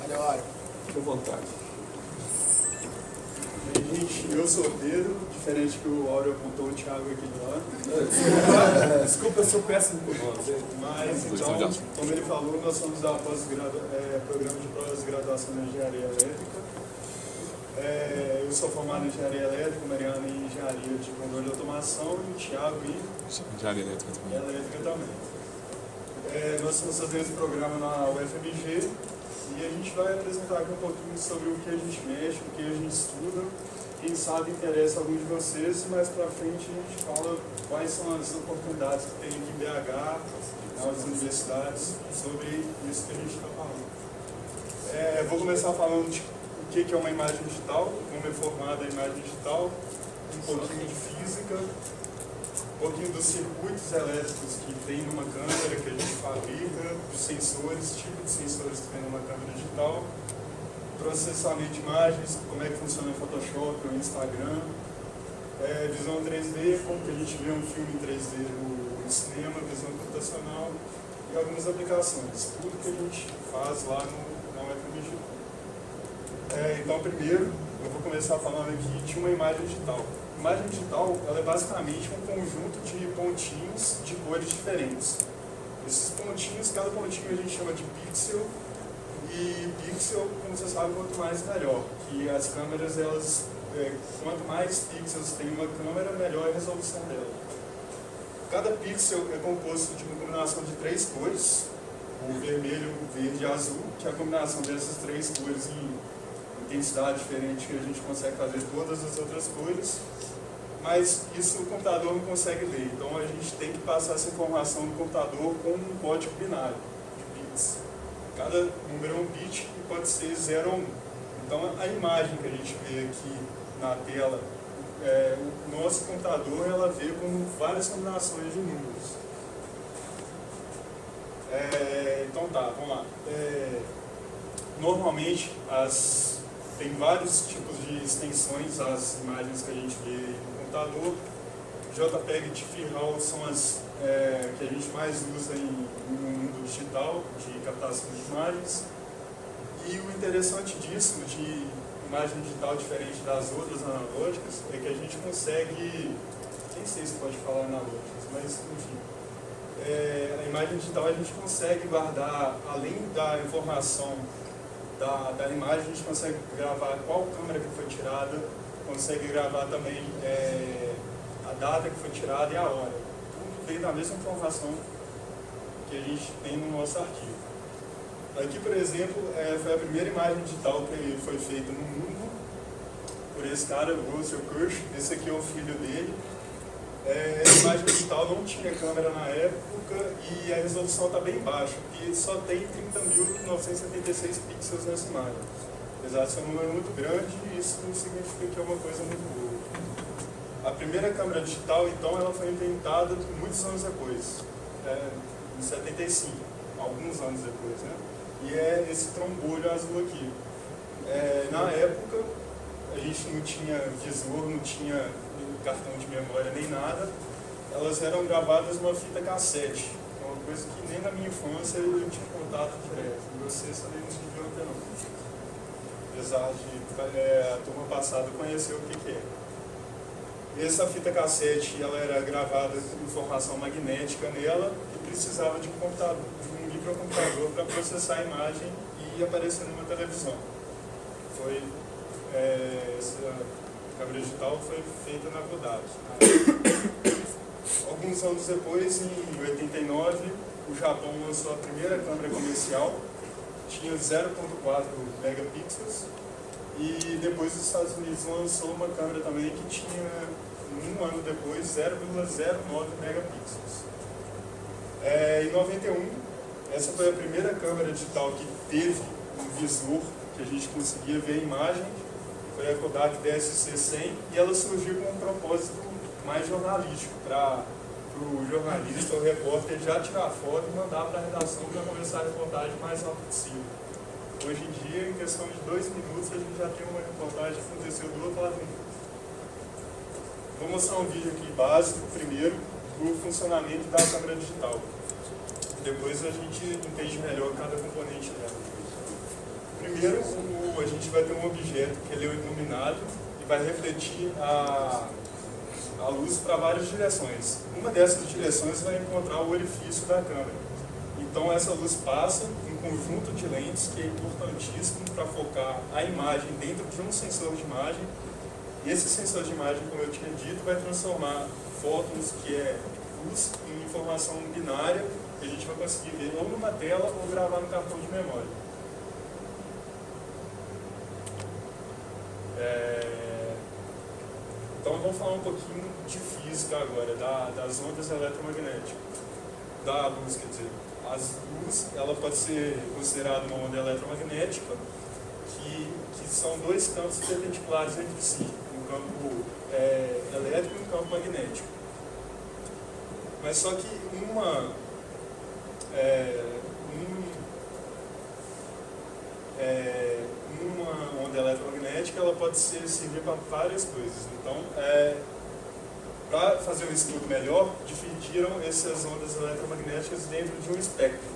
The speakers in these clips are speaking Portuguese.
Fique à vontade. Gente, eu sou o Pedro, diferente que o Áureo apontou o Thiago aqui do lado. Desculpa, eu sou péssimo com nós. Mas, então, como ele falou, nós somos da programa de pós-graduação em Engenharia Elétrica. Eu sou formado em Engenharia Elétrica, Mariana em Engenharia de Controle de Automação e o Thiago em Engenharia Elétrica também. Elétrica também. Nós estamos fazendo esse programa na UFMG e a gente vai apresentar aqui um pouquinho sobre o que a gente mexe, o que a gente estuda. Quem sabe interessa alguns de vocês, mais pra frente a gente fala quais são as oportunidades que tem aqui em BH, nas universidades, sobre isso que a gente está falando. Vou começar falando de o que é uma imagem digital, como é formada a imagem digital, um pouquinho de física, um pouquinho dos circuitos elétricos que tem numa câmera que a gente fabrica, dos sensores, tipo de sensores que tem numa câmera digital, processamento de imagens, como é que funciona o Photoshop, o Instagram, visão 3D, como que a gente vê um filme em 3D no cinema, visão computacional e algumas aplicações, tudo que a gente faz lá na UFMG. Então, primeiro, eu vou começar falando aqui de uma imagem digital. Imagem digital, ela é basicamente um conjunto de pontinhos de cores diferentes. Esses pontinhos, cada pontinho a gente chama de pixel, e pixel, como você sabe, quanto mais melhor. Que as câmeras, elas, quanto mais pixels tem uma câmera, melhor a resolução dela. Cada pixel é composto de uma combinação de 3 cores, o vermelho, o verde e o azul, que é a combinação dessas 3 cores em intensidade diferente que a gente consegue fazer todas as outras cores, mas isso o computador não consegue ler. Então a gente tem que passar essa informação no computador com um código binário de bits. Cada número é um bit e pode ser 0 ou 1. Então a imagem que a gente vê aqui na tela, o nosso computador ela vê como várias combinações de números. Então tá, vamos lá. Normalmente tem vários tipos de extensões as imagens que a gente vê no computador. JPEG e TIFF-RAW são as que a gente mais usa no mundo digital, de captação de imagens. E o interessante disso, de imagem digital diferente das outras analógicas, é que a gente consegue, nem sei se pode falar analógicas, mas enfim, a imagem digital a gente consegue guardar, além da informação da imagem, a gente consegue gravar qual câmera que foi tirada, consegue gravar também a data que foi tirada e a hora. Tudo dentro da mesma informação que a gente tem no nosso arquivo. Aqui, por exemplo, foi a primeira imagem digital que foi feita no mundo por esse cara, Russell Kirsch. Esse aqui é o filho dele. A imagem digital não tinha câmera na época e a resolução está bem baixa, e só tem 30.976 pixels nessa imagem. Apesar de ser um número muito grande, isso não significa que é uma coisa muito boa. A primeira câmera digital, então, ela foi inventada muitos anos depois, em 75, alguns anos depois, né? E é esse trombolho azul aqui. Na época, a gente não tinha visor, não tinha cartão de memória nem nada, elas eram gravadas numa fita cassete, uma coisa que nem na minha infância eu tinha contato direto, e vocês também não deviam ter não. Apesar de a turma passada conhecer o que é. Essa fita cassete ela era gravada com informação magnética nela e precisava de um microcomputador para processar a imagem e aparecer numa televisão. Essa câmera digital foi feita na Kodak. Alguns anos depois, em 89, o Japão lançou a primeira câmera comercial, tinha 0.4 megapixels, e depois os Estados Unidos lançou uma câmera também que tinha, um ano depois, 0,09 megapixels. Em 91, essa foi a primeira câmera digital que teve um visor, que a gente conseguia ver a imagem, foi a Kodak DSC-100, e ela surgiu com um propósito mais jornalístico, para o jornalista, o repórter, já tirar foto e mandar para a redação para começar a reportagem mais rápido possível. Hoje em dia, em questão de 2 minutos, a gente já tem uma reportagem que aconteceu do outro lado do mundo. Vou mostrar um vídeo aqui básico, primeiro, do funcionamento da câmera digital. Depois a gente entende melhor cada componente dela. Primeiro, Primeiro, a gente vai ter um objeto que ele é iluminado e vai refletir a luz para várias direções. Uma dessas direções vai encontrar o orifício da câmera. Então essa luz passa em conjunto de lentes que é importantíssimo para focar a imagem dentro de um sensor de imagem. E esse sensor de imagem, como eu tinha dito, vai transformar fótons, que é luz, em informação binária, que a gente vai conseguir ver ou numa tela ou gravar no cartão de memória. Então vamos falar um pouquinho de física agora, das ondas eletromagnéticas, da luz, quer dizer. A luz, ela pode ser considerada uma onda eletromagnética, que são dois campos perpendiculares entre si, um campo elétrico e um campo magnético. Mas só que uma onda eletromagnética ela pode servir para várias coisas. Então, para fazer um estudo melhor, dividiram essas ondas eletromagnéticas dentro de um espectro.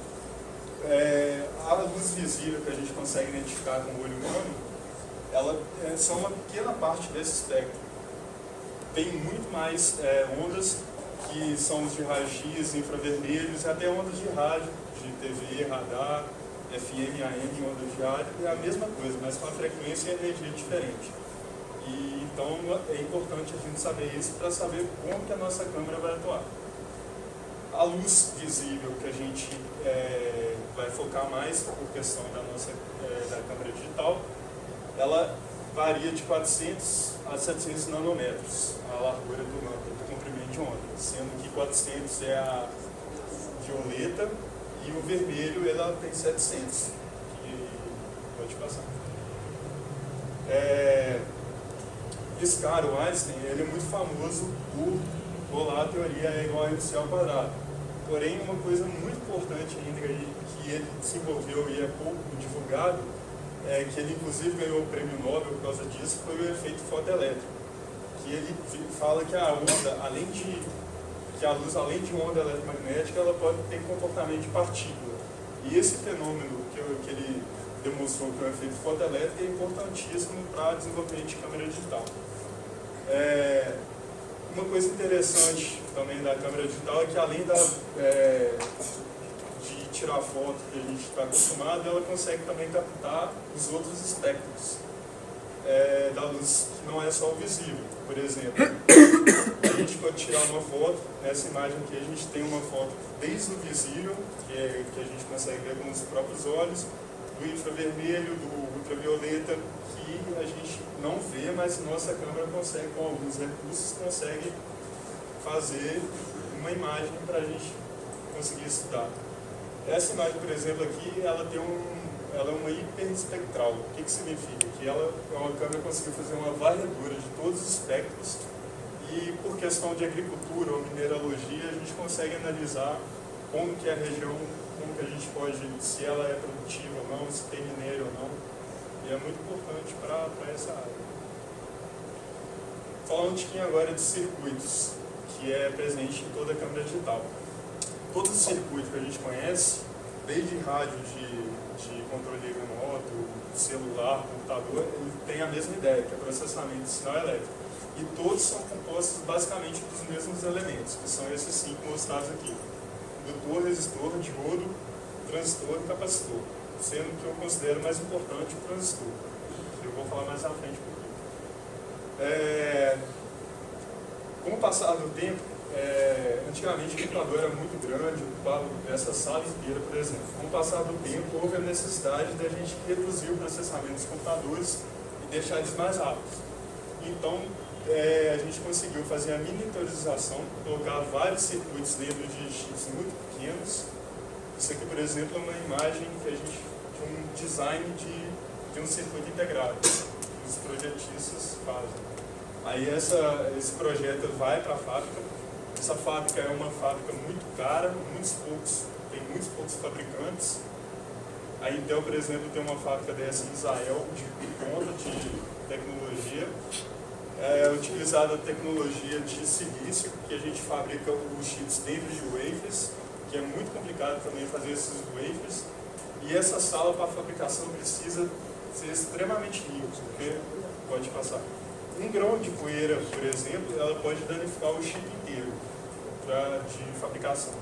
A luz visível que a gente consegue identificar com o olho humano, ela é só uma pequena parte desse espectro. Tem muito mais ondas que são os de raios-x, infravermelhos, e até ondas de rádio, de TV, radar, FM, AM, ondas de rádio, é a mesma coisa, mas com a frequência e energia diferente. E, então é importante a gente saber isso para saber como que a nossa câmera vai atuar. A luz visível que a gente vai focar mais por questão da câmera digital, ela varia de 400 a 700 nanômetros, a largura do comprimento de onda, sendo que 400 é a violeta e o vermelho ela tem 700, que pode passar. Esse o Einstein, ele é muito famoso por bolar a teoria E igual a MC ao quadrado. Porém, uma coisa muito importante ainda que ele desenvolveu e é pouco divulgado, que ele inclusive ganhou o prêmio Nobel por causa disso, foi o efeito fotoelétrico. Que ele fala que a luz, além de onda eletromagnética, ela pode ter comportamento de partícula. E esse fenômeno que ele demonstrou que é o efeito fotoelétrico é importantíssimo para desenvolvimento de câmera digital. Uma coisa interessante também da câmera digital é que além de tirar foto que a gente está acostumado, ela consegue também captar os outros espectros da luz, que não é só o visível. Por exemplo, a gente pode tirar uma foto, nessa imagem aqui a gente tem uma foto desde o visível, que a gente consegue ver com os próprios olhos, do infravermelho, do ultravioleta, que a gente não vê, mas nossa câmera consegue, com alguns recursos, consegue fazer uma imagem para a gente conseguir estudar. Essa imagem, por exemplo, aqui, ela é uma hiperespectral. O que significa? Que a câmera conseguiu fazer uma varredura de todos os espectros e, por questão de agricultura ou mineralogia, a gente consegue analisar como que é a região, como que a gente pode, se ela é produtiva ou não, se tem minério ou não. E é muito importante para essa área. Falar um tiquinho agora de circuitos, que é presente em toda a câmera digital. Todo circuito que a gente conhece, desde rádio de controle remoto, celular, computador, ele tem a mesma ideia, que é processamento de sinal elétrico. E todos são compostos basicamente dos mesmos elementos, que são esses 5 mostrados aqui: indutor, resistor, diodo, transistor e capacitor, sendo que eu considero mais importante o transistor. Eu vou falar mais à frente um pouquinho. Com o passar do tempo, antigamente o computador era muito grande, ocupava essa sala inteira, por exemplo. Com o passar do tempo, houve a necessidade da gente reduzir o processamento dos computadores e deixar eles mais rápidos. Então, a gente conseguiu fazer a miniaturização, colocar vários circuitos dentro de chips muito pequenos. Isso aqui, por exemplo, é uma imagem que a gente de um design de um circuito integrado, que os projetistas fazem. Aí esse projeto vai para a fábrica. Essa fábrica é uma fábrica muito cara, tem muitos poucos fabricantes. A Intel, por exemplo, tem uma fábrica dessa em Israel, de ponta de tecnologia. É utilizada a tecnologia de silício, que a gente fabrica os chips dentro de wafers, que é muito complicado também fazer esses wafers. E essa sala para fabricação precisa ser extremamente limpo, porque pode passar. Um grão de poeira, por exemplo, ela pode danificar o chip inteiro de fabricação.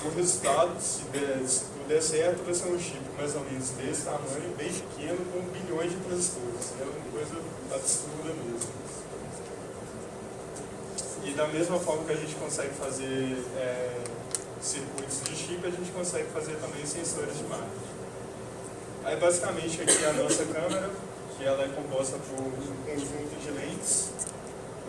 O resultado, se tudo der certo, vai ser um chip mais ou menos desse tamanho, bem pequeno, com bilhões de transistores. É uma coisa absurda mesmo. E da mesma forma que a gente consegue fazer circuitos de chip, a gente consegue fazer também sensores de imagem. Aí basicamente aqui a nossa câmera, que ela é composta por um conjunto de lentes,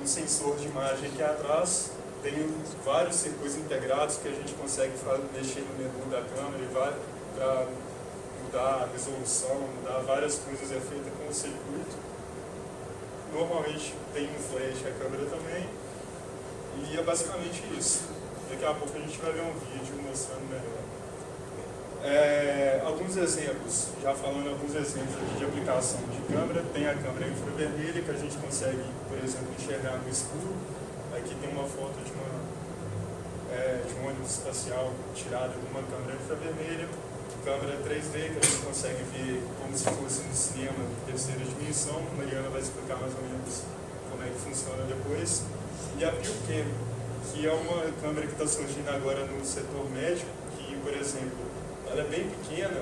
um sensor de imagem aqui atrás, tem vários circuitos integrados que a gente consegue mexer no menu da câmera e para mudar a resolução, mudar várias coisas, é feita com o circuito. Normalmente tem um flash a câmera também, e é basicamente isso. Daqui a pouco a gente vai ver um vídeo mostrando melhor. Alguns exemplos, já falando alguns exemplos aqui de aplicação de câmera, tem a câmera infravermelha que a gente consegue, por exemplo, enxergar no escuro. Aqui tem uma foto de um ônibus espacial tirada de uma câmera infravermelha, câmera 3D que a gente consegue ver como se fosse um cinema de terceira dimensão. A Mariana vai explicar mais ou menos como é que funciona depois. E a BioCam, que é uma câmera que está surgindo agora no setor médico, que, por exemplo, ela é bem pequena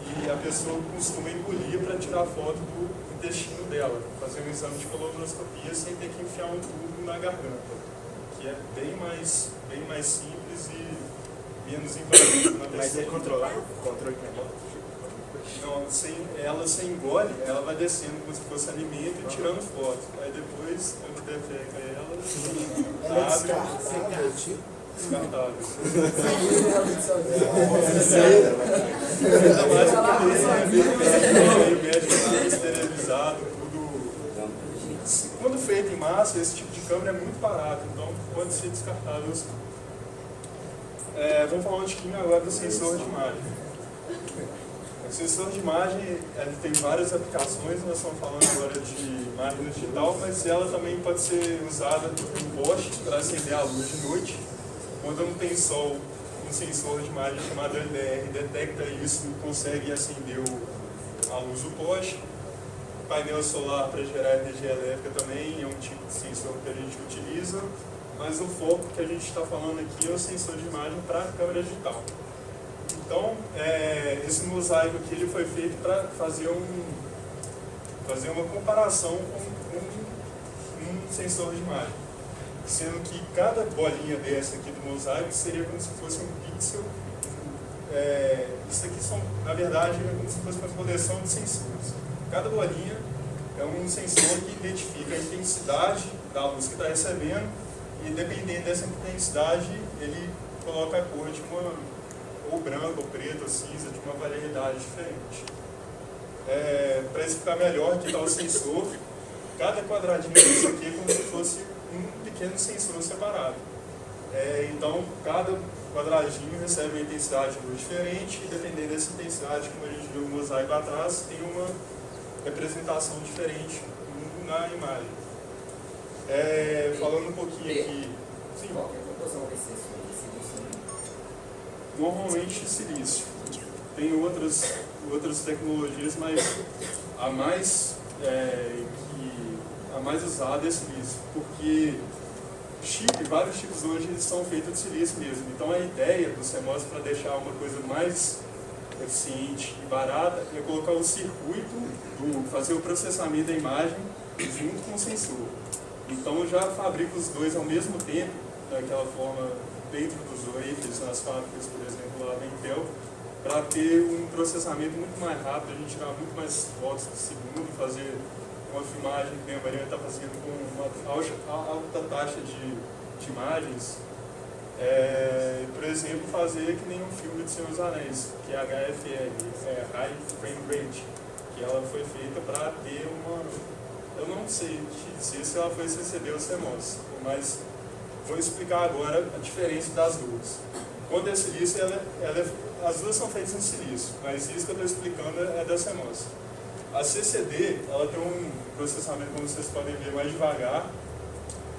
e a pessoa costuma engolir para tirar foto do intestino dela, fazer um exame de colonoscopia sem ter que enfiar um tubo na garganta, que é bem mais simples e menos invasivo na pessoa. Mas é controlado? Controle remoto? Não, ela sem engole, ela vai descendo como se fosse alimento e tirando foto. Aí depois, quando defeca ela abre. Descartável, tipo. Descartável. Ainda mais o médico está esterilizado, tudo. Quando feito em massa, esse tipo de câmera é muito barato, então pode ser descartável. Vamos falar um pouquinho agora do sensor de imagem. O sensor de imagem ele tem várias aplicações, nós estamos falando agora de imagem digital, mas ela também pode ser usada em poste para acender a luz de noite. Quando não tem sol, um sensor de imagem chamado LDR detecta isso e consegue acender a luz do poste. Painel solar para gerar energia elétrica também é um tipo de sensor que a gente utiliza, mas o foco que a gente está falando aqui é o sensor de imagem para câmera digital. Então, esse mosaico aqui ele foi feito para fazer uma comparação com um sensor de imagem, sendo que cada bolinha dessa aqui do mosaico seria como se fosse um pixel. Isso aqui na verdade, é como se fosse uma coleção de sensores. Cada bolinha é um sensor que identifica a intensidade da luz que está recebendo e, dependendo dessa intensidade, ele coloca a cor de ou branco, ou preto, ou cinza, de uma variedade diferente. Para explicar melhor que está o sensor, cada quadradinho desse aqui é como se fosse um pequeno sensor separado. Então, cada quadradinho recebe uma intensidade de luz diferente e, dependendo dessa intensidade, como a gente viu no mosaico atrás, tem uma representação diferente na imagem. Falando um pouquinho aqui... Sim. Qual é a proporção desse sensor? Normalmente silício. Tem outras tecnologias, mas a mais usada é silício, porque vários chips hoje eles são feitos de silício mesmo. Então a ideia do CMOS para deixar uma coisa mais eficiente e barata é colocar o circuito, fazer o processamento da imagem junto com o sensor. Então eu já fabrico os dois ao mesmo tempo, daquela forma dentro dos wafers, nas fábricas, por exemplo, lá da Intel, para ter um processamento muito mais rápido, a gente tirar muito mais fotos por segundo, fazer uma filmagem que a Mariana está fazendo com uma alta taxa de imagens. Por exemplo, fazer que nem um filme de Senhor dos Anéis, que é HFR, High Frame Rate, que ela foi feita para ter uma... Eu não sei dizer se ela foi CCD ou CMOS, mas vou explicar agora a diferença das duas. Quando é silício, as duas são feitas em silício, mas isso que eu estou explicando é da CMOS. A CCD, ela tem um processamento, como vocês podem ver, mais devagar,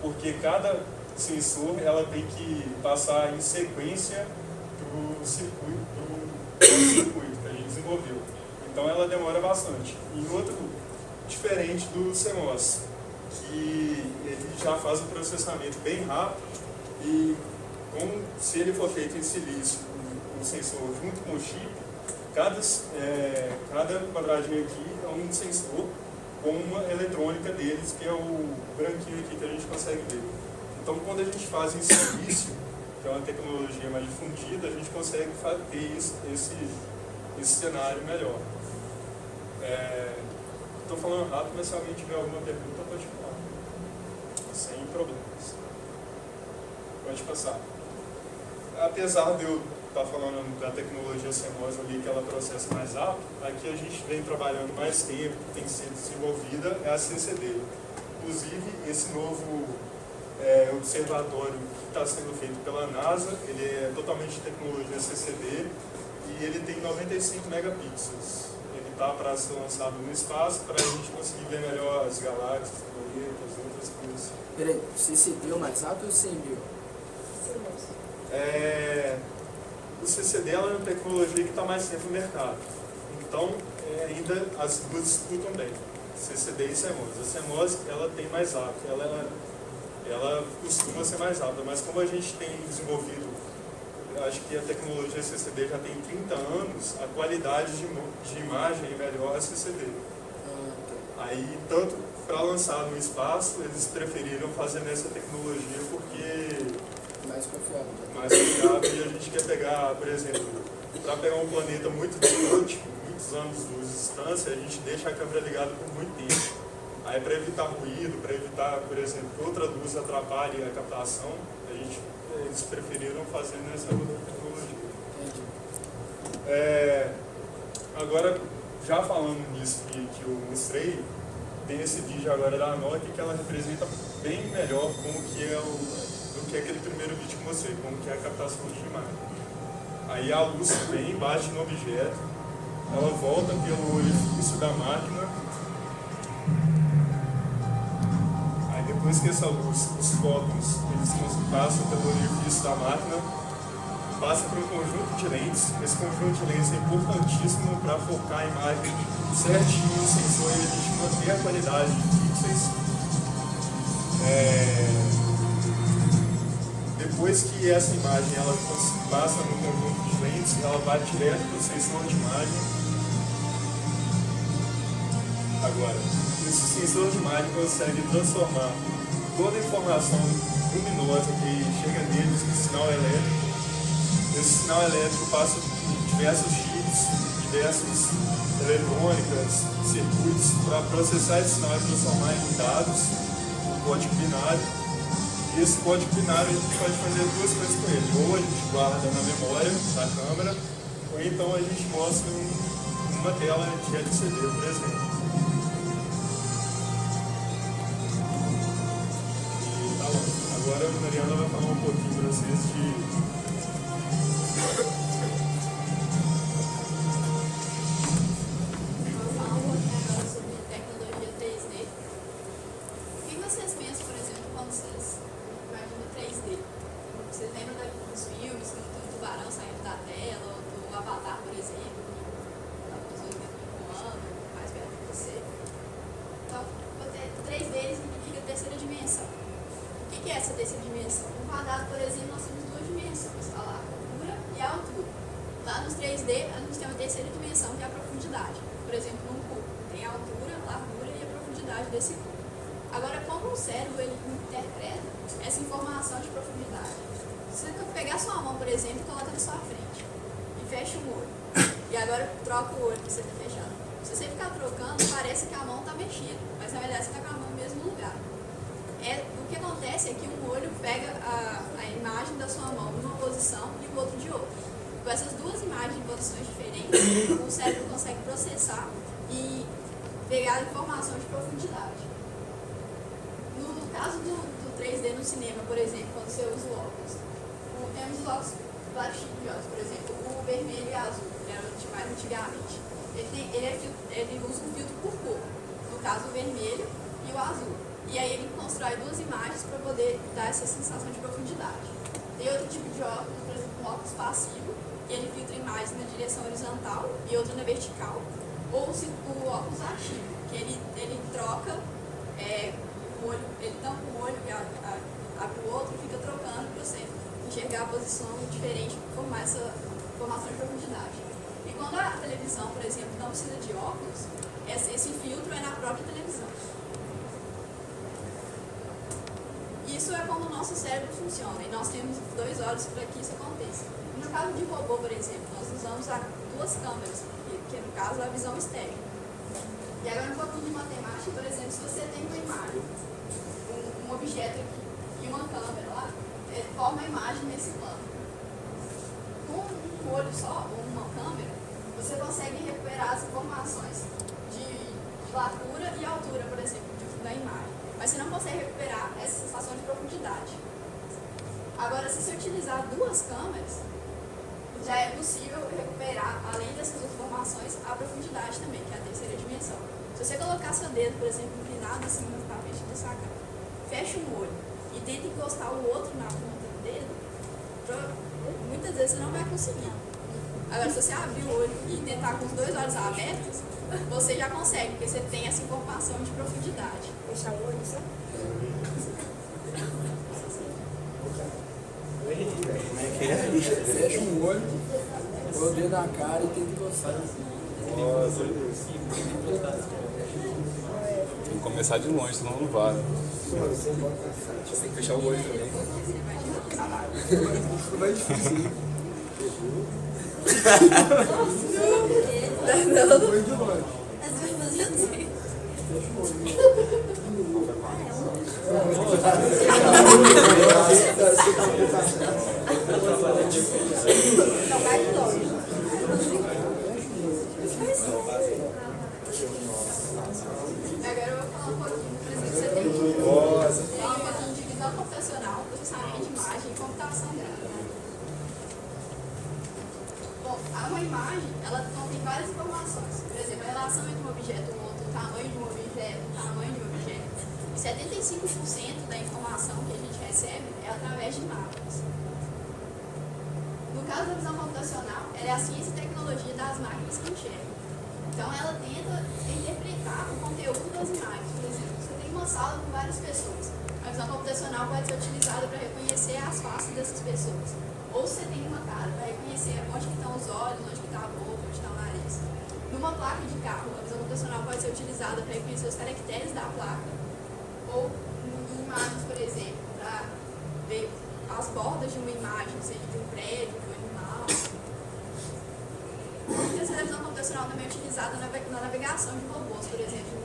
porque cada sensor ela tem que passar em sequência do circuito que a gente desenvolveu. Então ela demora bastante. E outro, diferente do CMOS, que ele já faz o processamento bem rápido e se ele for feito em silício, um sensor junto com o chip, cada quadradinho aqui é um sensor com uma eletrônica deles, que é o branquinho aqui que a gente consegue ver. Então, quando a gente faz em silício, que é uma tecnologia mais difundida, a gente consegue ter esse cenário melhor. Estou falando rápido, mas se alguém tiver alguma pergunta, pode falar. Sem problemas. Pode passar. Apesar de eu estar falando da tecnologia CMOS ali, que ela processa mais rápido, aqui a gente vem trabalhando mais tempo, que tem que ser desenvolvida, é a CCD. Inclusive, esse novo observatório que está sendo feito pela NASA, ele é totalmente de tecnologia CCD e ele tem 95 megapixels. Ele está para ser lançado no espaço para a gente conseguir ver melhor as galáxias, planetas, outras coisas. Peraí, CCD é o mais rápido ou 100 mil? O CCD é uma tecnologia que está mais tempo no mercado. Então, ainda as duas disputam bem. CCD e CMOS. A CMOS, ela tem mais rápido, ela costuma ser mais rápida, mas como a gente tem desenvolvido, acho que a tecnologia CCD já tem 30 anos, a qualidade de imagem é melhor a CCD. Aí, tanto para lançar no espaço, eles preferiram fazer nessa tecnologia porque mais confiável. Mais confiável, e a gente quer pegar, por exemplo, para pegar um planeta muito distante, muitos anos-luz de distância, a gente deixa a câmera ligada por muito tempo. Aí, para evitar ruído, para evitar, por exemplo, que outra luz atrapalhe a captação, eles preferiram fazer nessa outra tecnologia. Agora, já falando nisso que eu mostrei, tem esse vídeo agora da Nokia que ela representa bem melhor como que é do que aquele primeiro vídeo que eu mostrei, como que é a captação de imagem. Aí a luz vem, bate no objeto, ela volta pelo orifício da máquina. Aí depois que essa luz, os fótons, eles passam pelo orifício da máquina, passa por um conjunto de lentes. Esse conjunto de lentes é importantíssimo para focar a imagem certinho no sensor e a gente manter a qualidade de pixels. Depois que essa imagem ela passa no conjunto de lentes, ela vai direto para o sensor de imagem. Agora, esse sensor de imagem consegue transformar toda a informação luminosa que chega neles em sinal elétrico. Esse sinal elétrico passa por diversos chips, diversas eletrônicas, circuitos, para processar esse sinal e transformar em dados, um código binário. E esse código binário a gente pode fazer duas coisas com ele. Ou a gente guarda na memória da câmera, ou então a gente mostra uma tela de LCD, por exemplo. E tá bom. Agora a Mariana vai falar um pouquinho para vocês de e ele filtra imagens na direção horizontal e outra na vertical. Ou o óculos ativo, que ele troca o olho, ele tampa um olho e abre o outro e fica trocando para você enxergar a posição diferente, formar essa formação de profundidade. E quando a televisão, por exemplo, não precisa de óculos, esse filtro é na própria televisão. Isso é como o nosso cérebro funciona, e nós temos 2 olhos para que isso aconteça. No caso de robô, por exemplo, nós usamos 2 câmeras, que no caso é a visão estéreo. E agora um pouquinho de matemática, por exemplo, se você tem uma imagem, um objeto aqui e uma câmera lá, forma a imagem nesse plano. Com um olho só, ou uma câmera, você consegue recuperar as informações de largura e altura, por exemplo, da imagem. Mas você não consegue recuperar essa sensação de profundidade. Agora, se você utilizar 2 câmeras, já é possível recuperar, além dessas informações, a profundidade também, que é a terceira dimensão. Se você colocar seu dedo, por exemplo, inclinado assim no tapete da sua cara, fecha um olho e tenta encostar o outro na ponta do dedo, muitas vezes você não vai conseguir. Agora, se você abrir o olho e tentar com os 2 olhos abertos, você já consegue, porque você tem essa informação de profundidade. Fechar o olho, sabe? Fecha um olho, põe o dedo na cara e tenta encostar. Tem que começar de longe, senão não vai. Você tem que fechar o olho também. Vai difícil. Não. Foi de longe. Às vezes eu sei. Então vai de longe. Agora eu vou falar um pouquinho, por exemplo, você tem um pouquinho de visão computacional, processamento de imagem e computação gráfica. Bom, uma imagem, ela contém várias informações. Por exemplo, a relação entre um objeto e outro, o tamanho de um objeto, o tamanho de um objeto. E 75% da informação que a gente recebe é através de máquinas. No caso da visão computacional, ela é a ciência e tecnologia das máquinas que enxergam. Então, ela tenta interpretar o conteúdo das imagens. Por exemplo, você tem uma sala com várias pessoas. A visão computacional pode ser utilizada para reconhecer as faces dessas pessoas. Ou você tem uma cara para reconhecer onde que estão os olhos, onde que está a boca, onde está o nariz. Numa placa de carro, a visão computacional pode ser utilizada para reconhecer os caracteres da placa. Ou em imagens, por exemplo, para ver as bordas de uma imagem, seja de um prédio, de um animal. A visão computacional também é utilizada na navegação de robôs, por exemplo.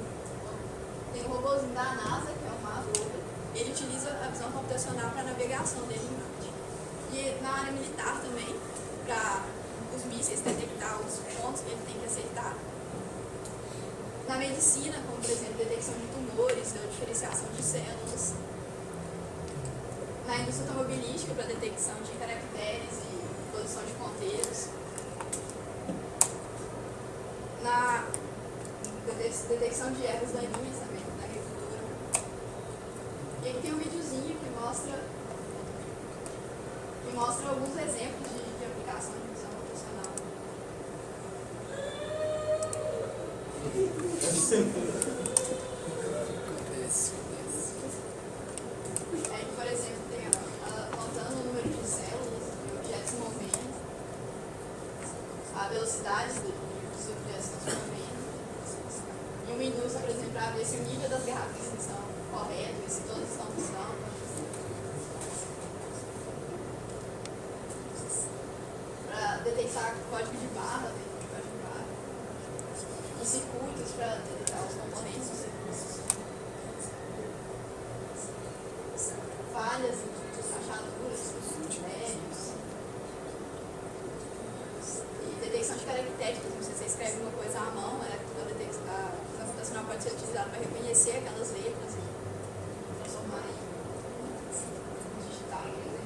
Tem um robôzinho da NASA, que é o Mars Rover, ele utiliza a visão computacional para a navegação dele em Marte. E na área militar também, para os mísseis detectar os pontos que ele tem que acertar. Na medicina, como por exemplo, detecção de tumores, ou diferenciação de células. Na indústria automobilística, para detecção de caracteres e posição de ponteiros. Na detecção de ervas daninhas também, na agricultura. E aqui tem um videozinho que mostra alguns exemplos de aplicação de visão computacional. Aí, por exemplo, tem ela contando o número de células de objetos em movimento, a velocidade dos objetos se movendo, e uma indústria, por exemplo, para ver se o nível das garrafas estão corretos, se todas estão funcionando. Para detectar código de barra, os circuitos para detectar os componentes dos circuitos, falhas, rachaduras, médios, e detecção de caracteres. Por exemplo, se você escreve uma coisa à mão, a visão computacional pode ser utilizada para reconhecer aquelas letras e transformar em digital, por exemplo.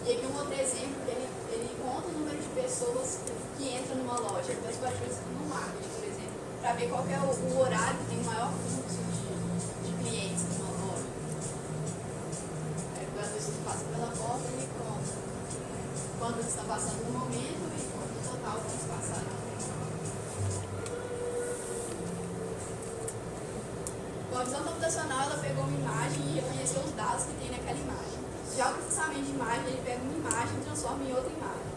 E aqui um outro exemplo, que ele conta o número de pessoas que entram numa loja. Então, você pode fazer no marketing, por exemplo, para ver qual que é o horário que tem o maior fluxo de clientes numa loja. Aí, quando as pessoas passam pela porta, ele conta quando eles estão passando no momento e quanto total vão se passar. a visão computacional, ela pegou uma imagem e reconheceu os dados que tem naquela imagem. Já o processamento de imagem, ele pega uma imagem e transforma em outra imagem.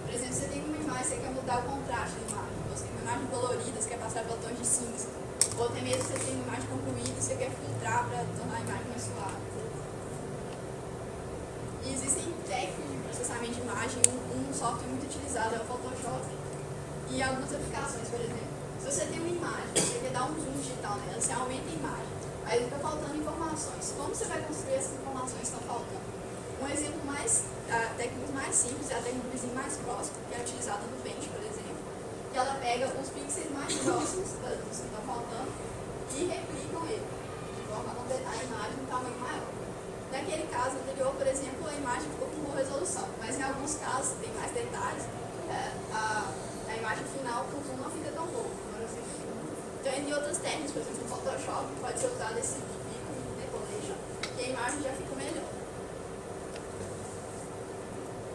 Por exemplo, você tem uma imagem, você quer mudar o contraste da imagem. Você tem uma imagem colorida, você quer passar para tons de cinza. Ou até mesmo você tem uma imagem concluída e você quer filtrar para tornar a imagem mais suave. E existem técnicas de processamento de imagem, um software muito utilizado é o Photoshop. E algumas aplicações, por exemplo. Se você tem uma imagem, você quer dar um zoom digital nela, você aumenta a imagem. Aí fica faltando informações. Como você vai construir essas informações que estão faltando? Um exemplo técnicas mais simples é a técnica do vizinho mais próximo, que é utilizada no Paint, por exemplo, que ela pega os pixels mais próximos dos que estão faltando e replicam ele, de forma a completar a imagem em tamanho maior. Naquele caso anterior, por exemplo, a imagem ficou com boa resolução, mas em alguns casos, tem mais detalhes, a imagem final com zoom não fica tão boa. Então, entre outras técnicas, por exemplo, no Photoshop, pode ser usado esse ícone de decoloration, que a imagem já fica melhor.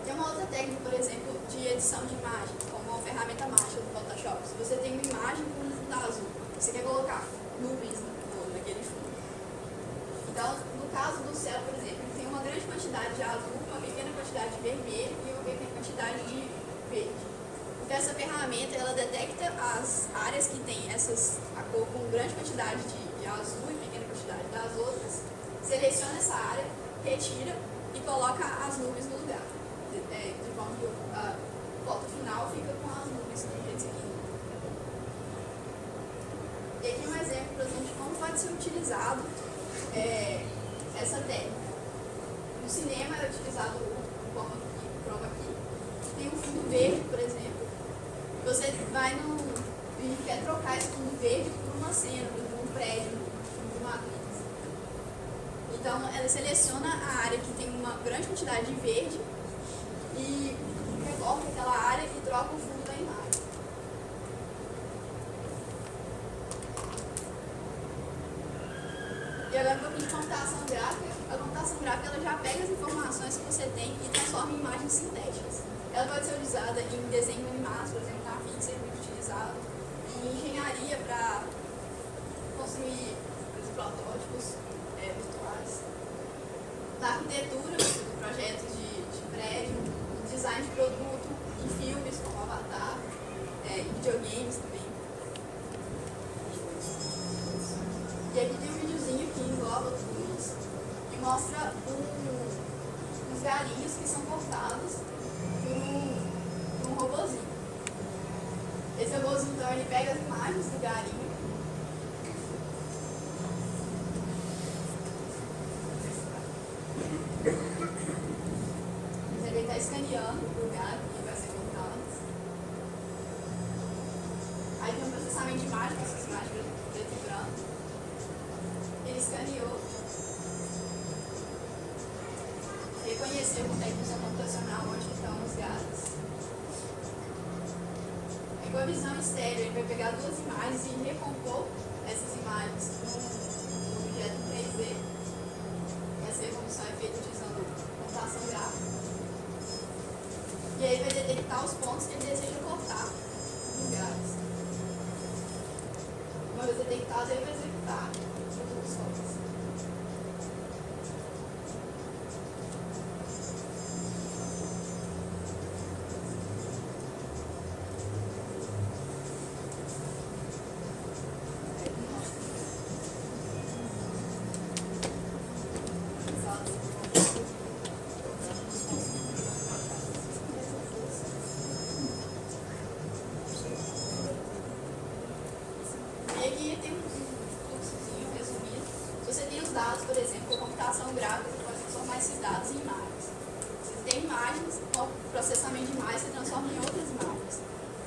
Tem uma outra técnica, por exemplo, de edição de imagem, como uma ferramenta mágica do Photoshop. Se você tem uma imagem com um fundo azul, você quer colocar nuvens naquele fundo. Então, no caso do céu, por exemplo, ele tem uma grande quantidade de azul, uma pequena quantidade de vermelho e uma pequena quantidade de verde. Então, essa ferramenta, ela detecta as áreas que tem a cor com grande quantidade de azul e pequena quantidade das outras, seleciona essa área, retira e coloca as nuvens no lugar. De forma que a foto final fica com as nuvens seguindo. E aqui um exemplo, por exemplo, de como pode ser utilizado essa técnica. No cinema é utilizado o chroma key. Tem um fundo verde, por exemplo. Você vai e quer trocar esse fundo verde por uma cena, por um prédio, por uma atriz. Então, ela seleciona a área que tem uma grande quantidade de verde e recorta aquela área e troca o fundo da imagem. E agora um pouquinho de computação gráfica. A computação gráfica ela já pega as informações que você tem e transforma em imagens sintéticas. Ela pode ser usada em desenho animado, por exemplo, na Pixar é muito utilizado, em engenharia para construir protótipos virtuais, na arquitetura, projetos de prédio, design de produto, em filmes como Avatar, em videogames também. E aqui tem um videozinho que engloba tudo isso e mostra uns galinhos que são cortados por um robozinho. Esse robozinho, então, ele pega as imagens do galinho ele está escaneando o lugar que vai ser cortado. Aí tem um processamento de imagem, que essas imagens preto e branco. Ele escaneou, reconheceu com técnica computacional onde estão os gatos. Aí com a visão estéreo, ele vai pegar duas imagens e recompor essas imagens num objeto 3D. Essa evolução é feita utilizando computação gráfica. E aí vai detectar os pontos que ele deseja cortar nos lugares. Uma vez detectado, ele vai executar todos os cortes. E aqui tem um fluxozinho resumido. Se você tem os dados, por exemplo, a computação gráfica, você pode transformar esses dados em imagens. Se você tem imagens, com processamento de imagens, você transforma em outras imagens.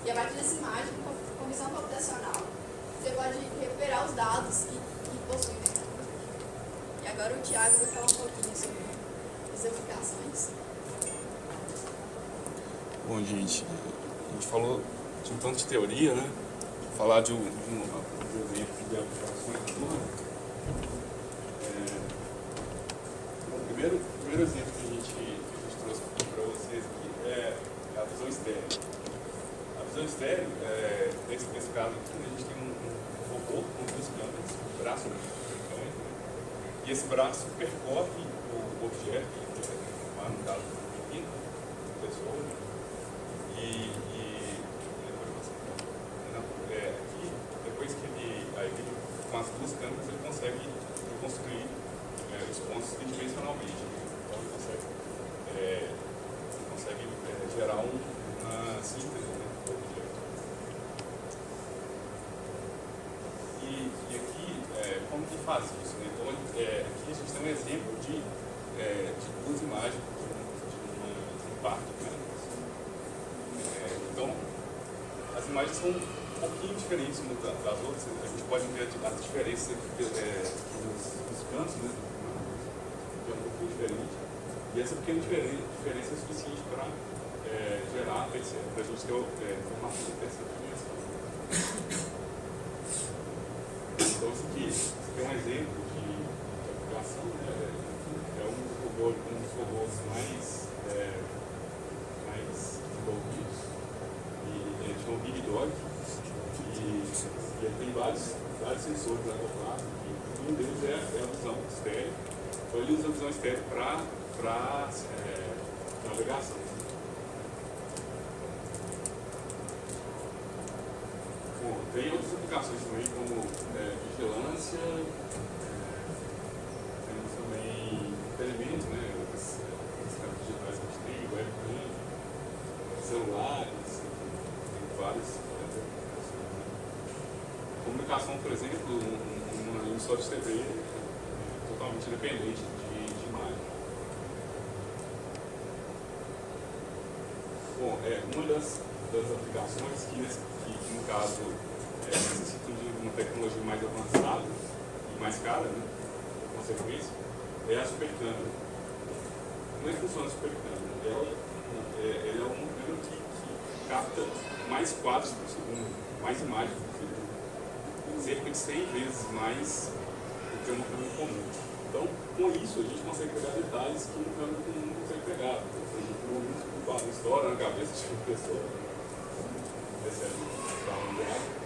E a partir dessa imagem, com visão computacional, você pode recuperar os dados que possuem dentro. E agora o Thiago vai falar um pouquinho sobre as aplicações. Bom, gente, a gente falou de um tanto de teoria, né? Falar de um exemplo de aplicações agora. O primeiro exemplo que a gente trouxe para vocês aqui é a visão estéreo. A visão estéreo, nesse caso aqui, a gente tem um corpo com duas câmeras, o braço mecânico, né? E esse braço percorre o objeto, lá no caso do menino, da pessoa, né? Aqui, depois que ele com as duas câmeras, ele consegue reconstruir os pontos tridimensionalmente. Então ele consegue gerar uma síntese, né, do objeto. E aqui, como que faz isso? Né? Então, aqui a gente tem um exemplo de duas imagens de um parque. Né? Então, as imagens são um pouquinho diferentes umas das outras. A gente pode ver as diferenças dos cantos, né? Que é um pouquinho diferente. E essa pequena diferença é suficiente para gerar para a gente ter informação de terceira dimensão. Então, isso aqui é um exemplo de aplicação, né? É um dos robôs mais desenvolvidos. E ele chama Big Dog. E ele tem vários sensores acoplados. E um deles é a visão estéreo. Então ele usa a visão estéreo para navegação. Bom, tem outras aplicações também, como vigilância, temos também entretenimento, né? As câmeras digitais que a gente tem, webcam, celulares, tem várias aplicações. Comunicação, por exemplo, uma emissora de TV totalmente independente de imagem. Bom, uma das aplicações que no caso necessitam de uma tecnologia mais avançada e mais cara, né, por consequência, é a supercâmera. Como é que funciona a supercâmera? Ela é uma câmera que capta mais quadros por segundo, mais imagens por segundo, cerca de 100 vezes mais do que uma câmera comum. Então, com isso, a gente consegue pegar detalhes que uma câmera comum não consegue pegar. Por exemplo, um balão estoura na cabeça de uma pessoa, recebe um balão de água.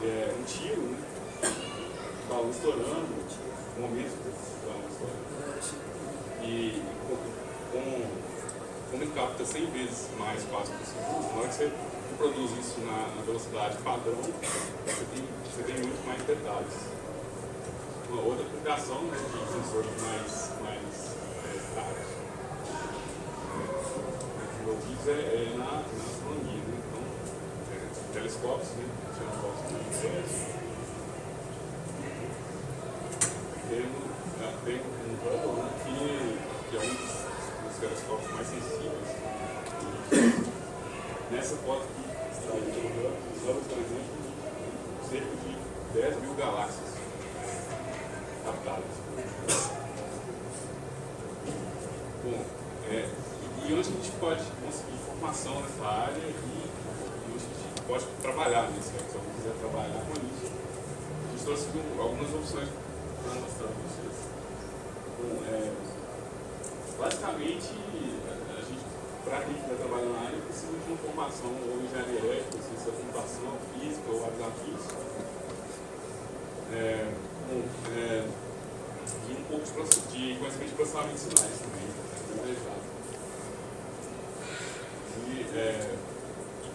Um tiro, né? Um balão estourando, um momento do balão estourando. E como ele capta 100 vezes mais quadros por segundo, na hora que você reproduz isso na velocidade padrão, você tem muito mais detalhes. Uma outra aplicação, né, de sensores mais caros envolvidos na astronomia, né? Então, telescópios, né? Tem um Hubble, que é um dos telescópios mais sensíveis. Nessa foto que está aí do Hubble, por exemplo, cerca de 10 mil galáxias captadas. Bom, e onde a gente pode conseguir informação nessa área e onde a gente pode trabalhar nisso, né? Se alguém quiser trabalhar com isso. A gente trouxe algumas opções para mostrar para vocês. Bom, basicamente, para quem quiser trabalhar na área, precisa de uma formação ou engenharia elétrica, ciência da computação, física ou áreas física. E um pouco de conhecimento de processamento de sinais também,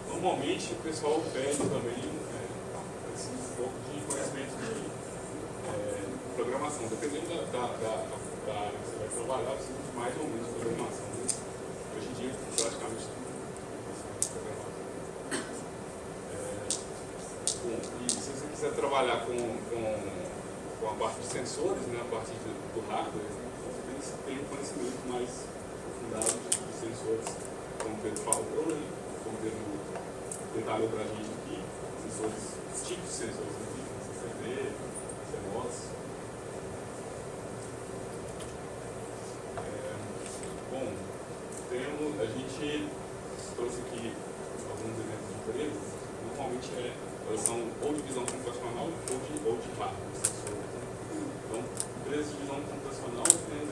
normalmente o pessoal pede também um pouco de conhecimento de programação. Dependendo da área que você vai trabalhar, precisa de mais ou menos programação. Né? Hoje em dia, praticamente tudo programação. E se você quiser trabalhar com a parte de sensores, né, a parte do hardware, você tem um conhecimento mais aprofundado de sensores, como o Pedro falou, né, como o Pedro detalhou para a gente aqui, os tipos de sensores, CCD, CMOS. A gente trouxe aqui alguns exemplos de empresas, normalmente elas são ou de visão computacional ou de hardware, sensores. Então, empresas de visão computacional, temos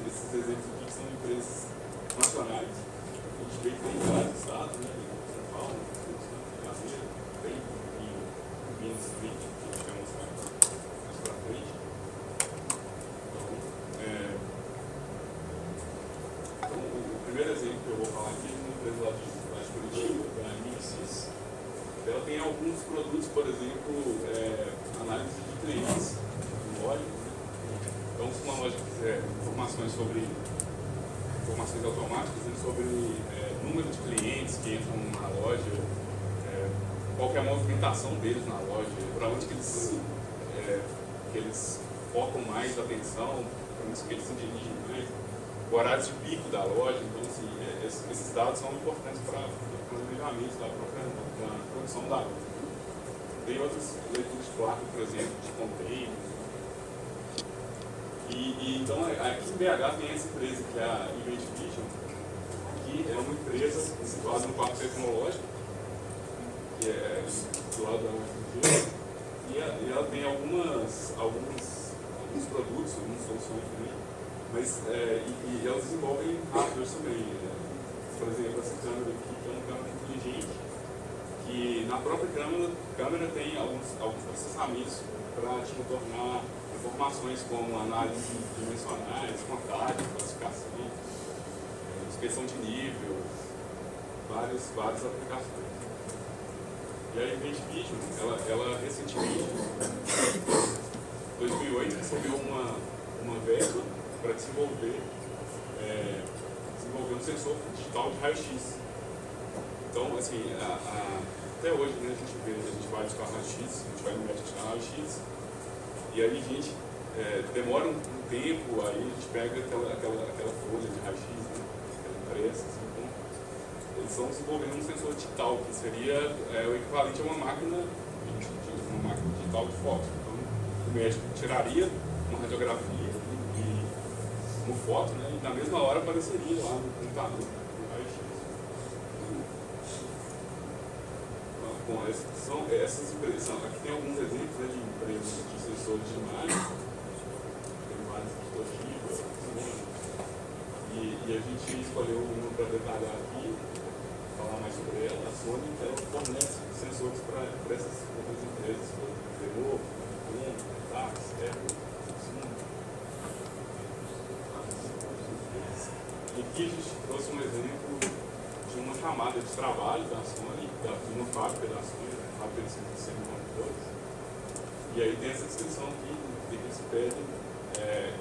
esses exemplos aqui que são empresas nacionais. A gente vê que tem vários estados, né? São Paulo, Rio de Janeiro, tem em Minas, eu vou falar aqui, uma empresa lá de Curitiba, a Mixis. Ela tem alguns produtos, por exemplo, análise de clientes em loja. Então, se uma loja quiser informações automáticas, né, sobre número de clientes que entram na loja, qual que é a movimentação deles na loja, para onde que eles focam mais atenção, para onde que eles se dirigem mais, o horário de pico da loja. Então, assim, esses dados são importantes para o planejamento da própria produção da loja. Tem outras leituras de placa, por exemplo, de containers. Então, aqui em BH tem essa empresa que é a Event Vision, que é uma empresa situada no Parque Tecnológico, que é do lado da UFG, e ela tem alguns produtos, algumas soluções também, mas e elas desenvolvem hardware também. Por exemplo, essa câmera aqui, que é uma câmera inteligente, que na própria câmera tem alguns processamentos para te retornar informações como análise dimensionais, contagem, classificação, inspeção de nível, várias aplicações. E a Event Vision, ela recentemente, em 2008, recebeu uma verba para desenvolver um sensor digital de raio-x. Então, assim, até hoje, né, a gente vai buscar raio-x, a gente vai no médico tirar raio-x, e aí a gente demora um tempo, aí a gente pega aquela folha de raio-x, né, aquela impressa, assim, então, eles estão desenvolvendo um sensor digital, que seria o equivalente a uma máquina digital de foto. Então, o médico tiraria uma radiografia uma foto, né, e na mesma hora apareceria lá no computador, no raio-x. Bom, essas empresas, aqui tem alguns exemplos, né, de empresas de sensores de imagem, tem várias dispositivos, e a gente escolheu uma para detalhar aqui, falar mais sobre ela. A Sony, ela fornece sensores para essas outras empresas, Lenovo, Tax, Apple, Samsung. E aqui a gente trouxe um exemplo de uma chamada de trabalho da Sony, de uma fábrica da Sony, fábrica de semicondutores. E aí tem essa descrição aqui do que eles pedem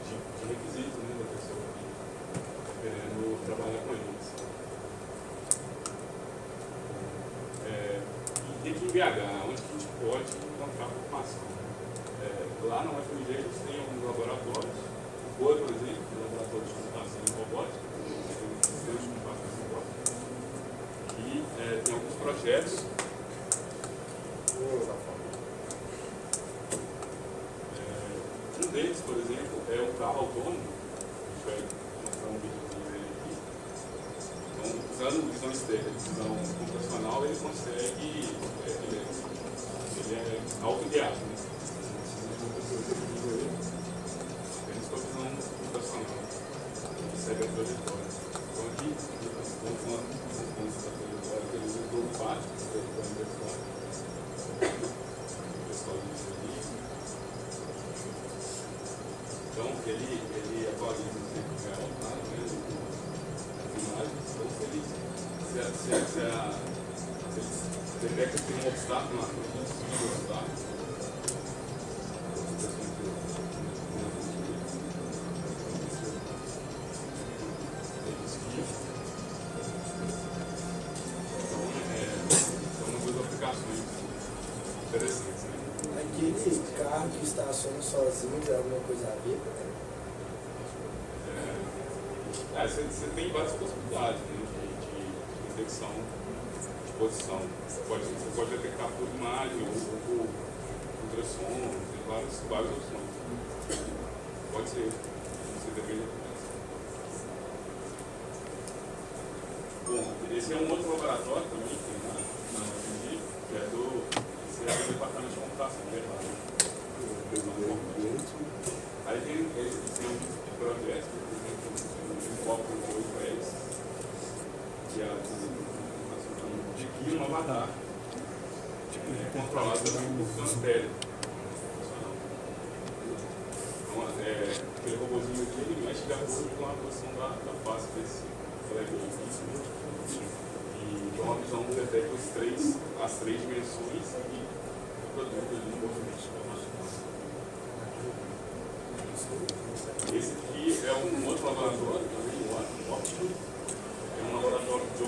de requisitos, né, da pessoa que está querendo trabalhar com eles. E aqui em BH, onde que a gente pode encontrar formação? Lá na UFMG a gente tem alguns laboratórios, o COE, por exemplo, o laboratório de computação e robótica, e tem alguns projetos. Um deles, por exemplo, é o carro autônomo. A gente vai mostrar um videozinho dele aqui. Então, usando visão externa, visão computacional, ele consegue. Ele é autoguiado, né? Apenas com a visão computacional. Ele segue a trajetória. Então, aqui, vamos falar dos pontos da trajetória que ele usou no pátio, que foi da universidade. O pessoal do serviço. Então, ele atualiza o tempo real, tá? As imagens. Então, se ele detecta que tem um obstáculo na frente, ele subir o obstáculo. Interessantes, né? Aquele carro que estaciona sozinho tem alguma coisa a ver com ele? Você tem várias possibilidades, né, de detecção de posição. Você pode detectar por imagem ou por ultrassom, tem várias opções. Pode ser. Você depende. Bom, esse é um outro laboratório também que tem na UFMG, que é do departamento de computação, aí tem um projeto, por exemplo, um copo com eles, que é de que um avatar controlado pela computação dele. Então, aquele robôzinho aqui, ele mexe de acordo com a posição da face desse E então a visão detecta as três dimensões do produto ali no movimento. Esse aqui é um outro laboratório, também um óptico. É um laboratório de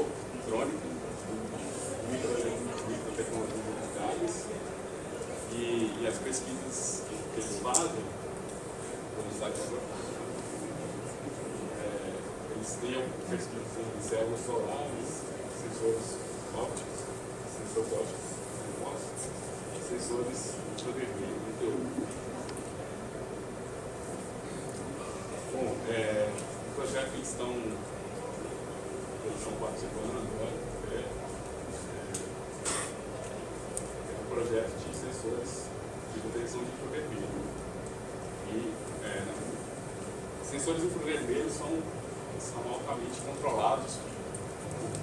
optrônica, microtecnologia de detalhes. E as pesquisas que eles fazem, vou mostrar aqui agora, eles têm pesquisas em células solares, sensores ópticos, sensores ultravermelho, conteúdo. Bom, o projeto que eles estão participando agora é um projeto de sensores de detecção de infravermelho. E sensores infravermelhos são altamente controlados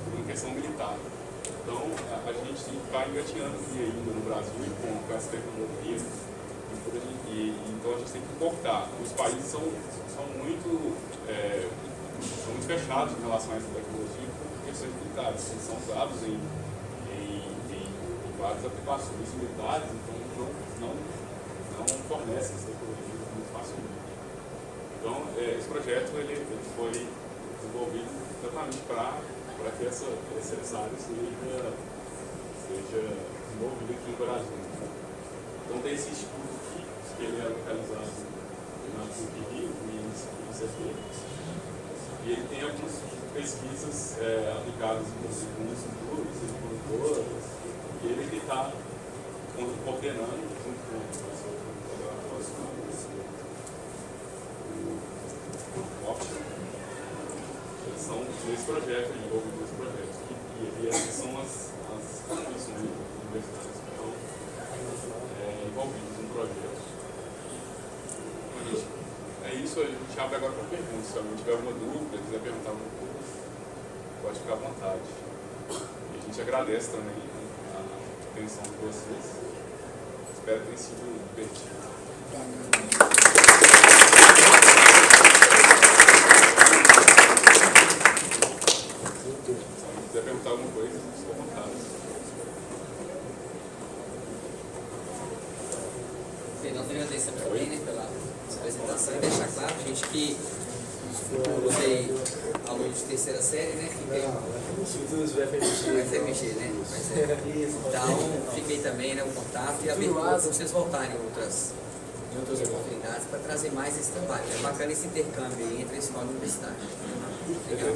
por uma questão militar. Então, a gente está engateando aqui ainda no Brasil com essa tecnologia. Então, a gente tem que importar. Os países são muito fechados em relação a essa tecnologia por questões militares. Eles são usados em várias aplicações militares, então não fornecem essa tecnologia muito facilmente. Então, esse projeto ele foi desenvolvido exatamente para que essa área seja desenvolvida aqui no Brasil. Então, tem esse estudo aqui, que ele é localizado na PUC-Rio, no INCP, e ele tem algumas pesquisas aplicadas em semicondutores, e ele está coordenando junto com o óptimo. Eles são nesse projeto, envolvidos nesse projeto, e essas são as instituições universitárias que estão envolvidas no projeto. É isso, a gente abre agora para perguntas. Se alguém tiver alguma dúvida, quiser perguntar alguma coisa, pode ficar à vontade. E a gente agradece também a atenção de vocês. Espero que tenha sido divertido. Se alguém quiser perguntar alguma coisa, fica à vontade. Bem, nós agradecemos também, né, pela apresentação e deixar claro, gente, que eu usei aluno de terceira série, né? Fiquei no FMG, né? Então, fiquei também, né, o contato e a abertura para vocês voltarem em outras oportunidades para trazer mais esse trabalho. É bacana esse intercâmbio aí entre a escola e a universidade. Obrigado.